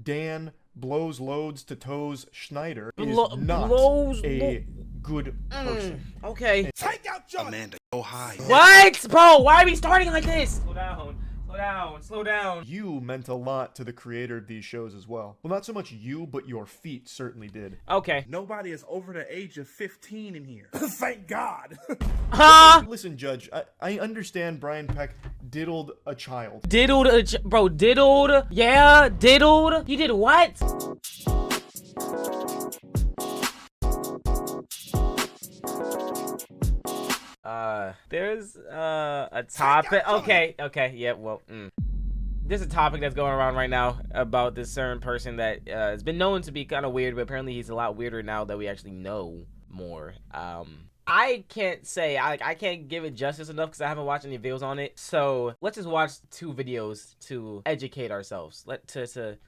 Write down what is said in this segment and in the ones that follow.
Dan blows loads to toes Schneider is not a good person. Okay. Take out Johnny. Amanda, go hide. What? Bro, why are we starting like this? Slow down. Slow down. Slow down. You meant a lot to the creator of these shows as well. Well, not so much you, but your feet certainly did. Okay. Nobody is over the age of 15 in here. Thank God. Huh? Listen, Judge, I understand Brian Peck diddled a child. Bro, diddled? Yeah, diddled? You did what? There's a topic. Okay, yeah, well, there's a topic that's going around right now about this certain person that has been known to be kind of weird, but apparently he's a lot weirder now that we actually know more. I can't say, I can't give it justice enough because I haven't watched any videos on it. So let's just watch 2 videos to educate ourselves. To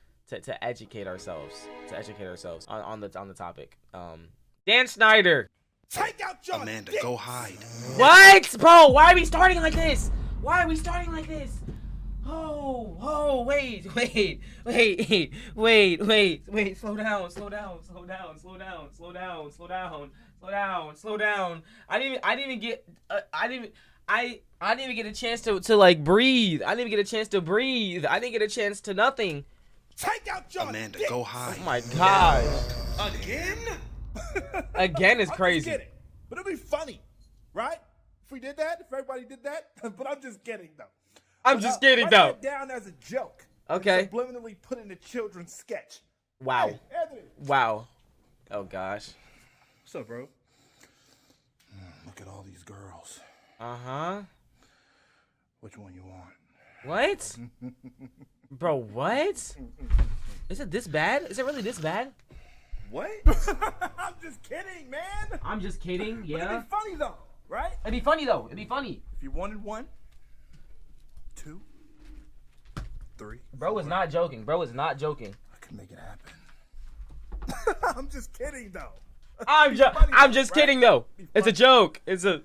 educate ourselves on the topic. Dan Schneider. Take out Johnny. Amanda, go hide. What? Bro, why are we starting like this? Why are we starting like this? Oh, wait. Slow down. I didn't even get a chance to like breathe. I didn't even get a chance to breathe. I didn't get a chance to nothing. Take out Johnny. Amanda, go hide. Oh my gosh. Again? Again is crazy. I'm just kidding. But it'd be funny, right? If we did that, if everybody did that. But I'm just kidding, though. Write that down as a joke. Okay. Subliminally put in a children's sketch. Wow. Hey, Anthony. Wow. Oh gosh. What's up, bro? Look at all these girls. Uh-huh. Which one you want? What? Bro, what? Is it this bad? Is it really this bad? What? I'm just kidding, man. I'm just kidding, yeah. But it'd be funny, though, right? It'd be funny, though. It'd be funny. If you wanted 1, 2, 3. Bro is not joking. Bro is not joking. I can make it happen. I'm just kidding, though. I'm just kidding, though. It's a joke. It's a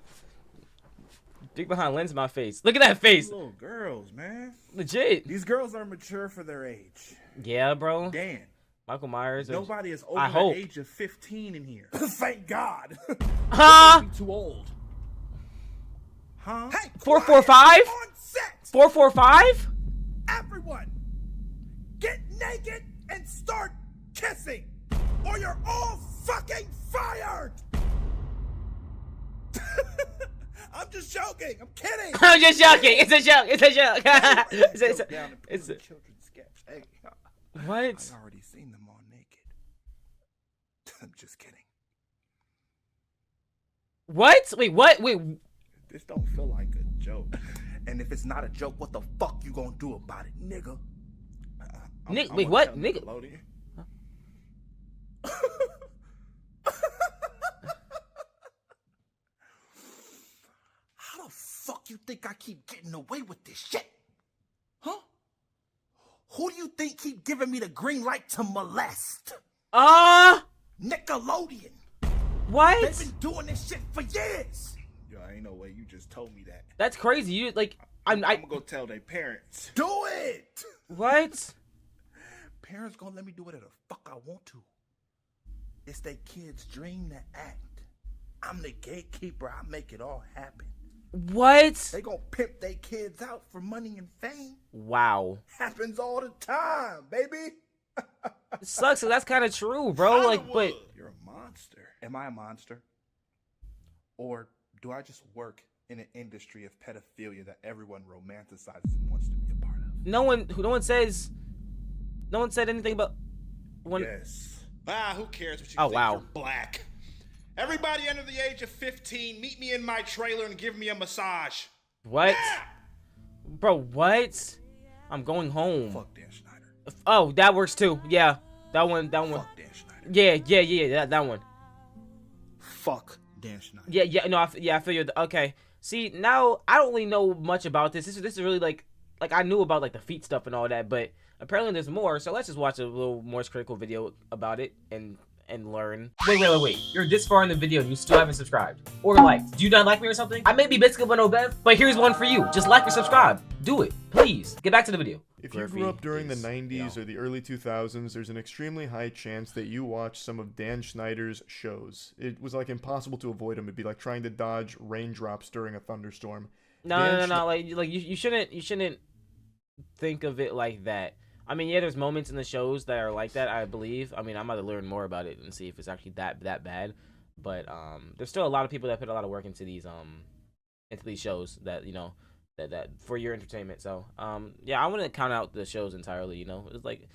big behind lens in my face. Look at that face. These little girls, man. Legit. These girls are mature for their age. Yeah, bro. Dan. Michael Myers. Nobody is over the age of 15 in here. Thank God. Huh? Too old. Huh? Hey, 445? On set. 445? Everyone, get naked and start kissing, or you're all fucking fired. I'm just joking. I'm kidding. I'm just joking. It's a joke. It's a joke. It's a children's sketch. Hey. What? I've already seen them all naked. I'm just kidding. What? Wait, what? Wait. This don't feel like a joke. And if it's not a joke, what the fuck you gonna do about it, nigga? Wait, what? Nigga? Huh? How the fuck you think I keep getting away with this shit? Huh? Who do you think keep giving me the green light to molest? Nickelodeon. What? They've been doing this shit for years. Yo, ain't no way you just told me that. That's crazy. You like, I'm gonna go tell their parents. Do it. What? Parents gonna let me do whatever the fuck I want to. It's their kids' dream to act. I'm the gatekeeper. I make it all happen. What? They gonna pimp their kids out for money and fame. Wow. Happens all the time, baby. It sucks. So that's kind of true, bro. Like, but you're a monster. Am I a monster? Or do I just work in an industry of pedophilia that everyone romanticizes and wants to be a part of? no one said anything about when. Yes. Who cares what you Oh, think? wow. You're black. Everybody under the age of 15, meet me in my trailer and give me a massage. What? Yeah! Bro, what? I'm going home. Fuck Dan Schneider. Oh, that works too. Yeah, that one. Fuck Dan Schneider. Yeah. That one. Fuck Dan Schneider. Yeah. No, I feel you. Okay. See, now I don't really know much about this. This is really like I knew about like the feet stuff and all that, but apparently there's more. So let's just watch a little more critical video about it and learn. Wait. You're this far in the video and you still haven't subscribed or liked. Do you not like me or something? I may be Biscuit but no Bev, but here's one for you. Just like or subscribe. Do it, please. Get back to the video. If you grew up during the 90s or the early 2000s, there's an extremely high chance that you watched some of Dan Schneider's shows. It was like impossible to avoid him. It'd be like trying to dodge raindrops during a thunderstorm. No. Like you shouldn't think of it like that. I mean, yeah, there's moments in the shows that are like that, I believe. I mean, I'm about to learn more about it and see if it's actually that bad. But there's still a lot of people that put a lot of work into these shows that, you know, that for your entertainment. So yeah, I wouldn't count out the shows entirely, you know. It's like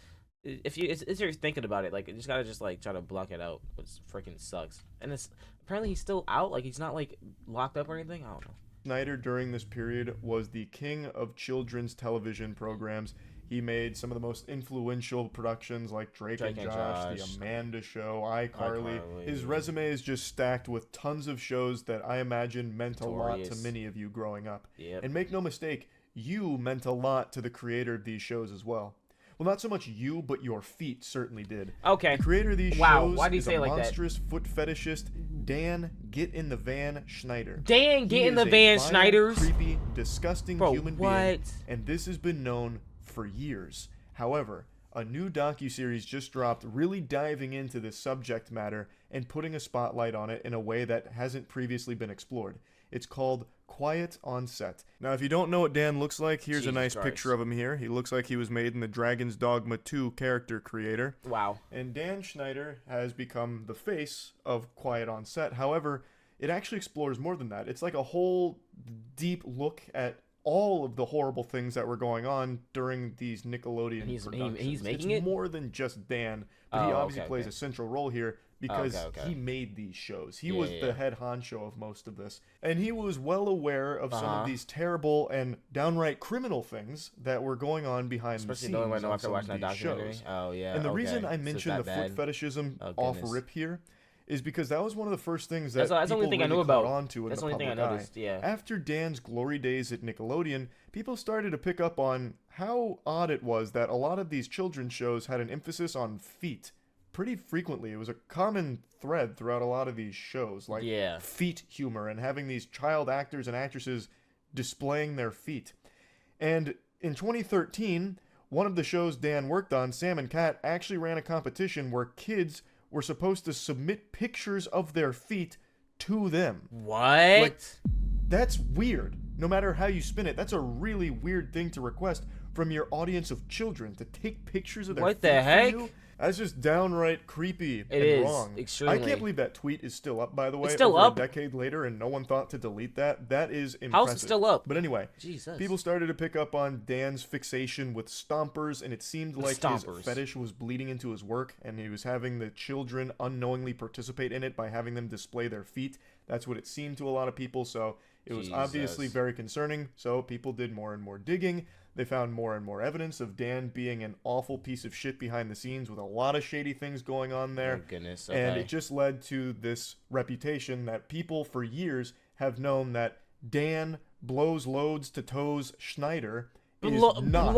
if you're thinking about it, like you just gotta just like try to block it out, which freaking sucks. And it's apparently he's still out, like he's not like locked up or anything. I don't know. Schneider during this period was the king of children's television programs. He made some of the most influential productions like Drake and Josh, The Amanda Show, iCarly. His resume is just stacked with tons of shows that I imagine meant a lot to many of you growing up. Yep. And make no mistake, you meant a lot to the creator of these shows as well. Well, not so much you, but your feet certainly did. Okay. The creator of these shows why do you is say a like monstrous foot fetishist, Dan Get in the Van Schneider. Dan Get in the Van Schneider. Creepy, disgusting human what? being, and this has been known for years. However, a new docuseries just dropped really diving into this subject matter and putting a spotlight on it in a way that hasn't previously been explored. It's called Quiet on Set. Now, if you don't know what Dan looks like, here's a nice picture of him here. He looks like he was made in the Dragon's Dogma 2 character creator. Wow. And Dan Schneider has become the face of Quiet on Set. However, it actually explores more than that. It's like a whole deep look at all of the horrible things that were going on during these Nickelodeon productions. He's making it's it? more than just Dan, but he obviously plays a central role here because he made these shows. He was the head honcho of most of this. And he was well aware of some of these terrible and downright criminal things that were going on behind the scenes on some of these shows. Oh, yeah. And the reason I mentioned the foot fetishism off rip here is because that was one of the first things that that's the only thing I knew about. Onto that's in the the only thing I noticed. Yeah. After Dan's glory days at Nickelodeon, people started to pick up on how odd it was that a lot of these children's shows had an emphasis on feet. Pretty frequently, it was a common thread throughout a lot of these shows, like feet humor and having these child actors and actresses displaying their feet. And in 2013, one of the shows Dan worked on, Sam and Cat, actually ran a competition where kids were supposed to submit pictures of their feet to them. What? Like, that's weird. No matter how you spin it, that's a really weird thing to request from your audience of children, to take pictures of their feet. What the heck? For you. That's just downright creepy and wrong. Extremely. I can't believe that tweet is still up, by the way. It's still over up? a decade later, and no one thought to delete that. That is impressive. How's it still up? But anyway, Jesus. People started to pick up on Dan's fixation with stompers, and it seemed like his fetish was bleeding into his work, and he was having the children unknowingly participate in it by having them display their feet. That's what it seemed to a lot of people, so it was obviously very concerning. So people did more and more digging. They found more and more evidence of Dan being an awful piece of shit behind the scenes with a lot of shady things going on there. Oh, goodness. Okay. And it just led to this reputation that people for years have known that Dan blows loads to toes Schneider is not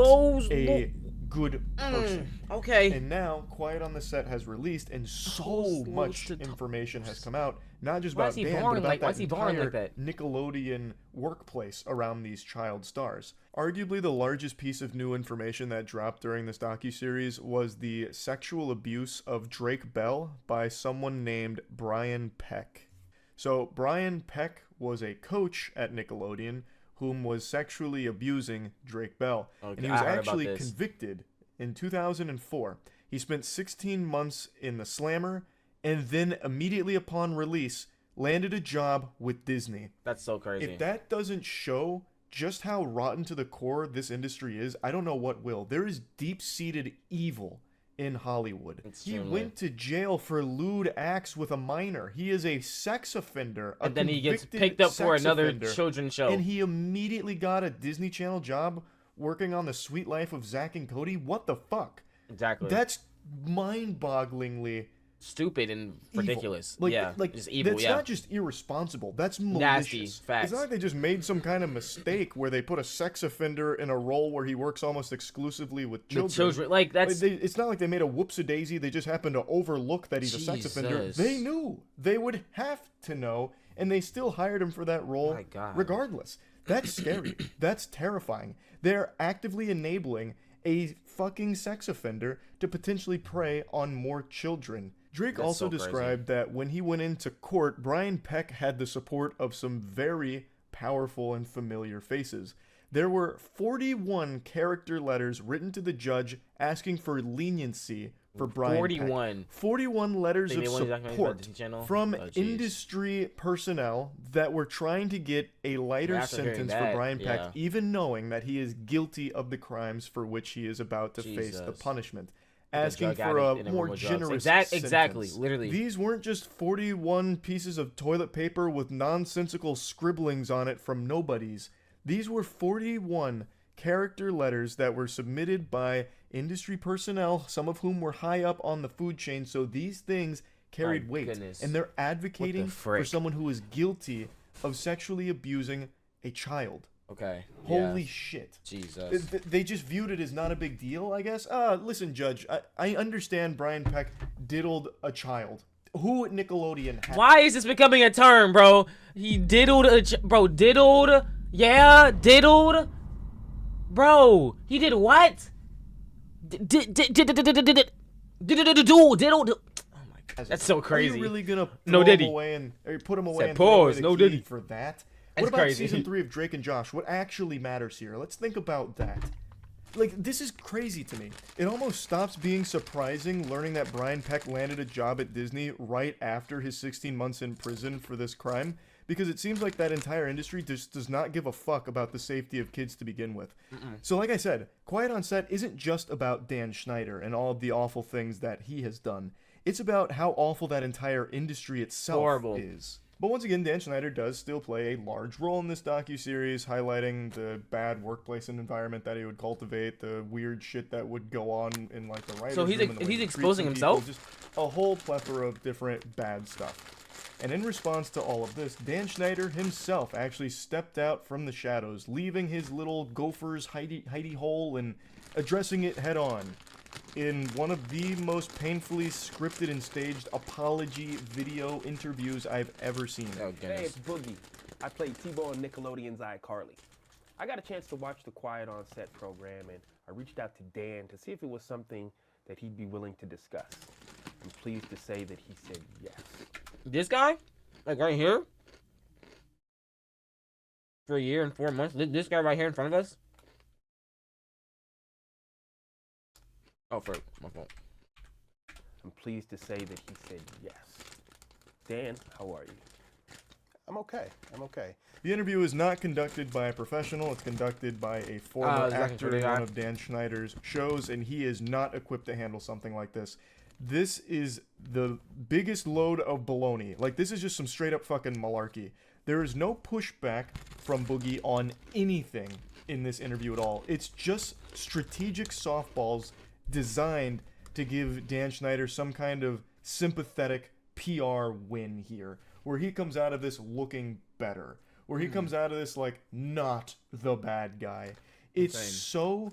a good person. Okay. And now Quiet on the Set has released, and so much information has come out, not just about Dan, but about that entire Nickelodeon workplace around these child stars. Arguably the largest piece of new information that dropped during this docuseries was the sexual abuse of Drake Bell by someone named Brian Peck. So Brian Peck was a coach at Nickelodeon whom was sexually abusing Drake Bell. Okay, and he was actually convicted in 2004. He spent 16 months in the slammer, and then immediately upon release, landed a job with Disney. That's so crazy. If that doesn't show just how rotten to the core this industry is, I don't know what will. There is deep-seated evil in Hollywood. He went to jail for lewd acts with a minor. He is a sex offender. And then he gets picked up for another children's show. And he immediately got a Disney Channel job working on The Sweet Life of Zack and Cody. What the fuck? Exactly. That's mind-bogglingly stupid and ridiculous. Like, yeah, like just evil. That's not just irresponsible. That's malicious. Nasty. Facts. It's not like they just made some kind of mistake where they put a sex offender in a role where he works almost exclusively with children. Like that's. It's not like they made a whoopsie-daisy. They just happened to overlook that he's a sex offender. They knew. They would have to know, and they still hired him for that role. My God. Regardless. That's scary. That's terrifying. They're actively enabling a fucking sex offender to potentially prey on more children. Drake That's also so crazy. described that when he went into court, Brian Peck had the support of some very powerful and familiar faces. There were 41 character letters written to the judge asking for leniency for Brian 41. Peck. 41 letters They of made one documentary about support Disney Channel? from Oh, jeez. industry personnel that were trying to get a lighter After hearing sentence for that, Brian Peck, yeah. even knowing that he is guilty of the crimes for which he is about to face the Jesus. punishment. Like a Asking drug for addict a in more room with drugs. generous Exactly, sentence. literally. These weren't just 41 pieces of toilet paper with nonsensical scribblings on it from nobodies. These were 41 character letters that were submitted by industry personnel, some of whom were high up on the food chain, so these things carried My weight. goodness. And they're advocating for frick? someone who is guilty of sexually abusing a child. Okay. Holy yeah. shit. Jesus. They just viewed it as not a big deal, I guess. Listen, Judge, I understand Brian Peck diddled a child. Who at Nickelodeon had... Why is this becoming a term, bro? He diddled diddled. Yeah, diddled. Bro, he did what? Diddled. Oh my god, that's so crazy. Are you really gonna No throw diddy. him away and or put him away Said and throw away pause, the no key diddy. for that? That's What about crazy. season 3 of Drake and Josh? What actually matters here? Let's think about that. Like, this is crazy to me. It almost stops being surprising learning that Brian Peck landed a job at Disney right after his 16 months in prison for this crime, because it seems like that entire industry just does not give a fuck about the safety of kids to begin with. So like I said, Quiet on Set isn't just about Dan Schneider and all of the awful things that he has done. It's about how awful that entire industry itself Horrible. is. But once again, Dan Schneider does still play a large role in this docuseries, highlighting the bad workplace and environment that he would cultivate, the weird shit that would go on in like the writers' So he's room and the way he's he treats exposing some people, himself? just a whole plethora of different bad stuff. And in response to all of this, Dan Schneider himself actually stepped out from the shadows, leaving his little gopher's hidey hole and addressing it head on. In one of the most painfully scripted and staged apology video interviews I've ever seen. Oh Hey, goodness. it's Boogie. I played T-Bo on Nickelodeon's iCarly. I got a chance to watch the Quiet on Set program, and I reached out to Dan to see if it was something that he'd be willing to discuss. I'm pleased to say that he said yes. This guy, like right here, for a year and 4 months. This guy right here in front of us. Oh, for my fault. I'm pleased to say that he said yes. Dan, how are you? I'm okay. I'm okay. The interview is not conducted by a professional. It's conducted by a former is that actor in considered one that? of Dan Schneider's shows, and he is not equipped to handle something like this. This is the biggest load of baloney. Like, this is just some straight up fucking malarkey. There is no pushback from Boogie on anything in this interview at all. It's just strategic softballs designed to give Dan Schneider some kind of sympathetic PR win here, where he comes out of this looking better, where he comes out of this like not the bad guy. It's Insane. so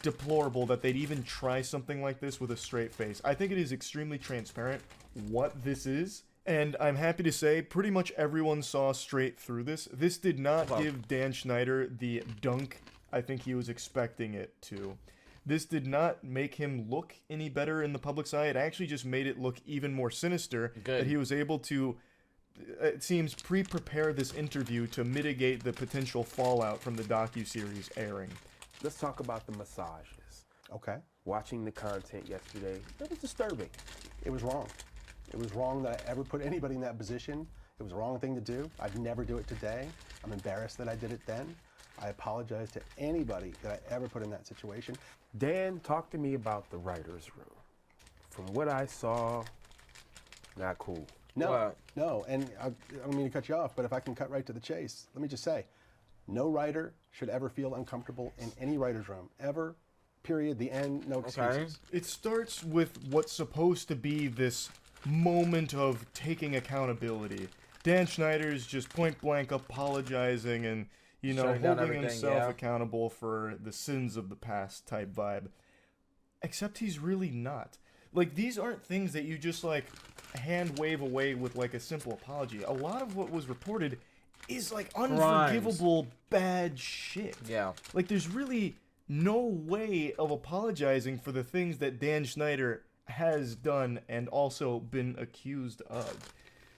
deplorable that they'd even try something like this with a straight face. I think it is extremely transparent what this is, and I'm happy to say pretty much everyone saw straight through this. This did not Wow. give Dan Schneider the dunk I think he was expecting it to. This did not make him look any better in the public's eye. It actually just made it look even more sinister Good. that he was able to, it seems, pre-prepare this interview to mitigate the potential fallout from the docuseries airing. Let's talk about the massages. Okay. Watching the content yesterday, that was disturbing. It was wrong. It was wrong that I ever put anybody in that position. It was the wrong thing to do. I'd never do it today. I'm embarrassed that I did it then. I apologize to anybody that I ever put in that situation. Dan, talk to me about the writer's room. From what I saw, not cool. No, What? no, and I don't mean to cut you off, but if I can cut right to the chase, let me just say, no writer should ever feel uncomfortable in any writer's room, ever, period, the end, no excuses. It starts with what's supposed to be this moment of taking accountability. Dan Schneider's just point blank apologizing and, you know, Shutting down holding everything, himself yeah. accountable for the sins of the past type vibe. Except he's really not. Like, these aren't things that you just, like, hand wave away with, like, a simple apology. A lot of what was reported is, like, unforgivable bad shit. Yeah. Like, there's really no way of apologizing for the things that Dan Schneider has done and also been accused of.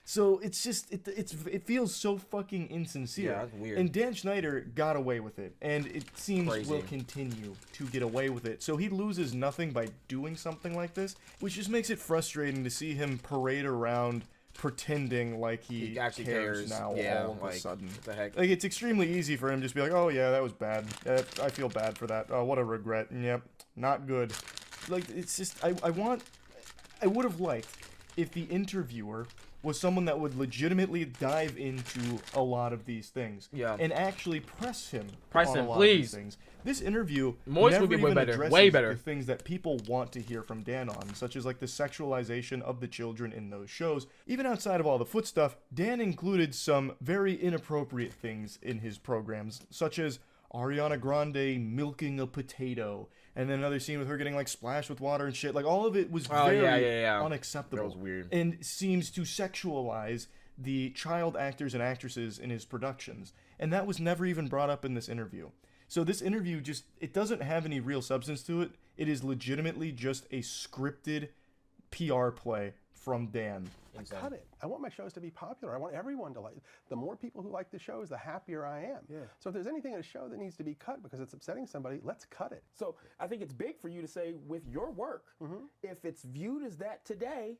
So it's just it feels so fucking insincere. Yeah, that's weird. And Dan Schneider got away with it, and it seems Crazy. will continue to get away with it. So he loses nothing by doing something like this, which just makes it frustrating to see him parade around pretending like he actually cares now all of a sudden. What the heck? Like, it's extremely easy for him to just be like, oh yeah, that was bad. I feel bad for that. Oh, what a regret. And yep, not good. Like, it's just, I would have liked if the interviewer was someone that would legitimately dive into a lot of these things. Yeah. And actually press him Press on him, a lot of these please. things. This interview Moist never would be way even better, addresses way better. the things that people want to hear from Dan on, such as like the sexualization of the children in those shows. Even outside of all the foot stuff, Dan included some very inappropriate things in his programs, such as Ariana Grande milking a potato, and then another scene with her getting like splashed with water and shit. Like, all of it was very unacceptable. That was weird. And seems to sexualize the child actors and actresses in his productions. And that was never even brought up in this interview. So this interview just, it doesn't have any real substance to it. It is legitimately just a scripted PR play from Dan. Cut it. I want my shows to be popular. I want everyone to like. The more people who like the shows, the happier I am. Yeah. So if there's anything in a show that needs to be cut because it's upsetting somebody, let's cut it. So I think it's big for you to say with your work, if it's viewed as that today,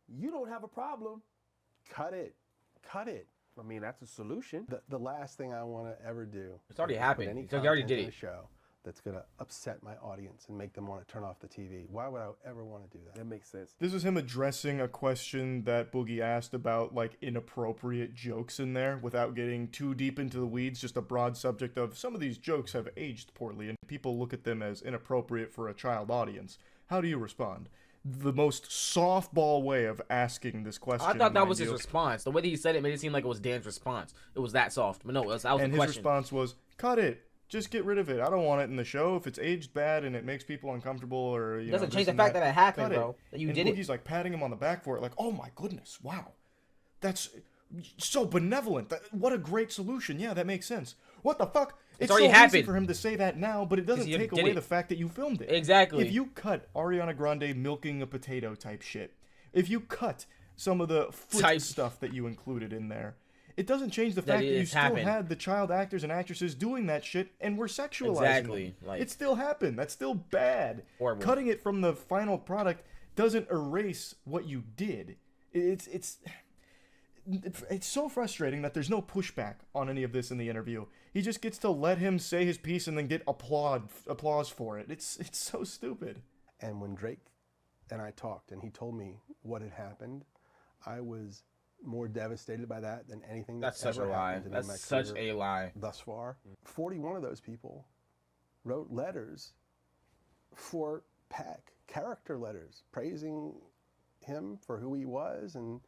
you don't have a problem. Cut it. Cut it. I mean, that's a solution. The last thing I want to ever do. It's already is happened. put any It's like you already content did in it. a show that's going to upset my audience and make them want to turn off the TV. Why would I ever want to do that? That makes sense. This is him addressing a question that Boogie asked about, like, inappropriate jokes in there without getting too deep into the weeds. Just a broad subject of some of these jokes have aged poorly and people look at them as inappropriate for a child audience. How do you respond? The most softball way of asking this question. I thought that mind was his you. response. The way that he said it made it seem like it was Dan's response. It was that soft. But no, that was And the his question. response was, cut it. Just get rid of it. I don't want it in the show. If it's aged bad and it makes people uncomfortable or, you know, Doesn't this change the and fact that it happened, cut it. bro. That you and did it. Boogie's like patting him on the back for it, like, oh my goodness, wow. That's so benevolent. What a great solution. Yeah, that makes sense. What the fuck? It's already so happened. easy for him to say that now, but it doesn't you take did away it. the fact that you filmed it. Exactly. If you cut Ariana Grande milking a potato type shit, if you cut some of the foot Type. stuff that you included in there, it doesn't change the fact that you it's still happened. had the child actors and actresses doing that shit and were sexualizing Exactly, them. like- It still happened. That's still bad. Horrible. Cutting it from the final product doesn't erase what you did. It's so frustrating that there's no pushback on any of this in the interview. He just gets to let him say his piece and then get applause for it. It's so stupid. And when Drake and I talked and he told me what had happened, I was more devastated by that than anything That's that's such a ever lie. happened to me in my That's such career a lie. thus far. 41 of those people wrote letters for Peck, character letters, praising him for who he was and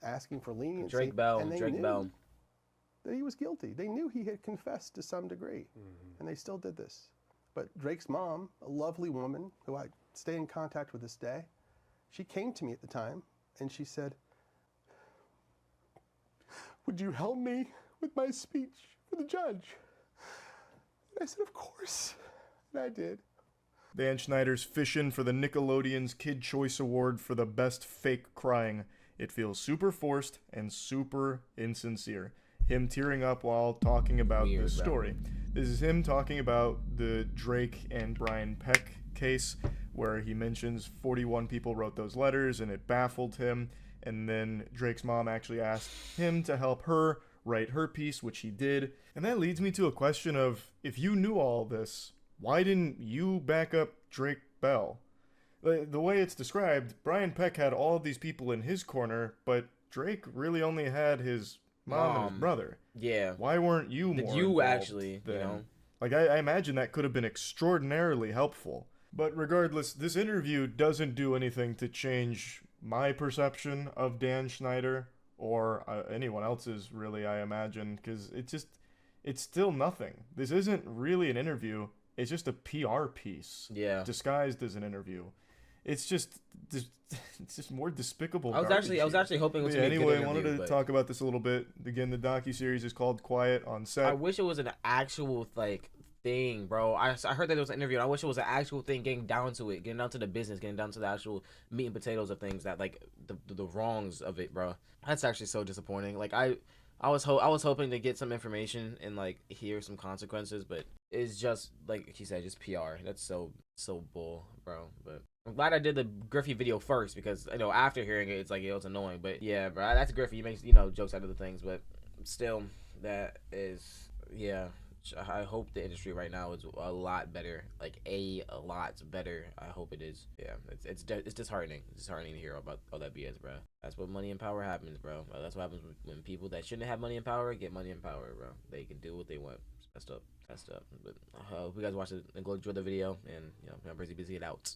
asking for leniency. Drake Bell. And they Drake knew Bell. that he was guilty. They knew he had confessed to some degree, and they still did this. But Drake's mom, a lovely woman who I stay in contact with this day, she came to me at the time and she said, "Would you help me with my speech for the judge?" And I said, "Of course." And I did. Dan Schneider's fishing for the Nickelodeon's Kid Choice Award for the best fake crying. It feels super forced and super insincere. Him tearing up while talking about Weird, this bro. story. This is him talking about the Drake and Brian Peck case, where he mentions 41 people wrote those letters and it baffled him. And then Drake's mom actually asked him to help her write her piece, which he did. And that leads me to a question of, if you knew all this, why didn't you back up Drake Bell? The way it's described, Brian Peck had all of these people in his corner, but Drake really only had his mom and his brother. Yeah. Why weren't you Did more you involved actually, then? you know? Like, I imagine that could have been extraordinarily helpful. But regardless, this interview doesn't do anything to change my perception of Dan Schneider, or anyone else's, really, I imagine, because it's still nothing. This isn't really an interview. It's just a PR piece, disguised as an interview. It's just more despicable. I was garbage actually hoping it was here. gonna be a Anyway, good I wanted interview, to but talk about this a little bit. Again, the docuseries is called Quiet on Set. I wish it was an actual thing, bro. I heard that it was an interview. And I wish it was an actual thing, getting down to it, getting down to the business, getting down to the actual meat and potatoes of things, that like the wrongs of it, bro. That's actually so disappointing. Like I was hoping to get some information and like hear some consequences, but it's just like he said, just PR. That's so bull, bro. But I'm glad I did the Griffey video first, because you know after hearing it, it's like it's annoying. But yeah, bro, that's Griffey. He makes jokes out of the things, but still, that is I hope the industry right now is a lot better, like a lot better. I hope it is. Yeah, it's disheartening. It's disheartening to hear about all that BS, bro. That's what money and power happens, bro. That's what happens when people that shouldn't have money and power get money and power, bro. They can do what they want. It's messed up. But if you guys watch it and go enjoy the video, and remember to busy it out.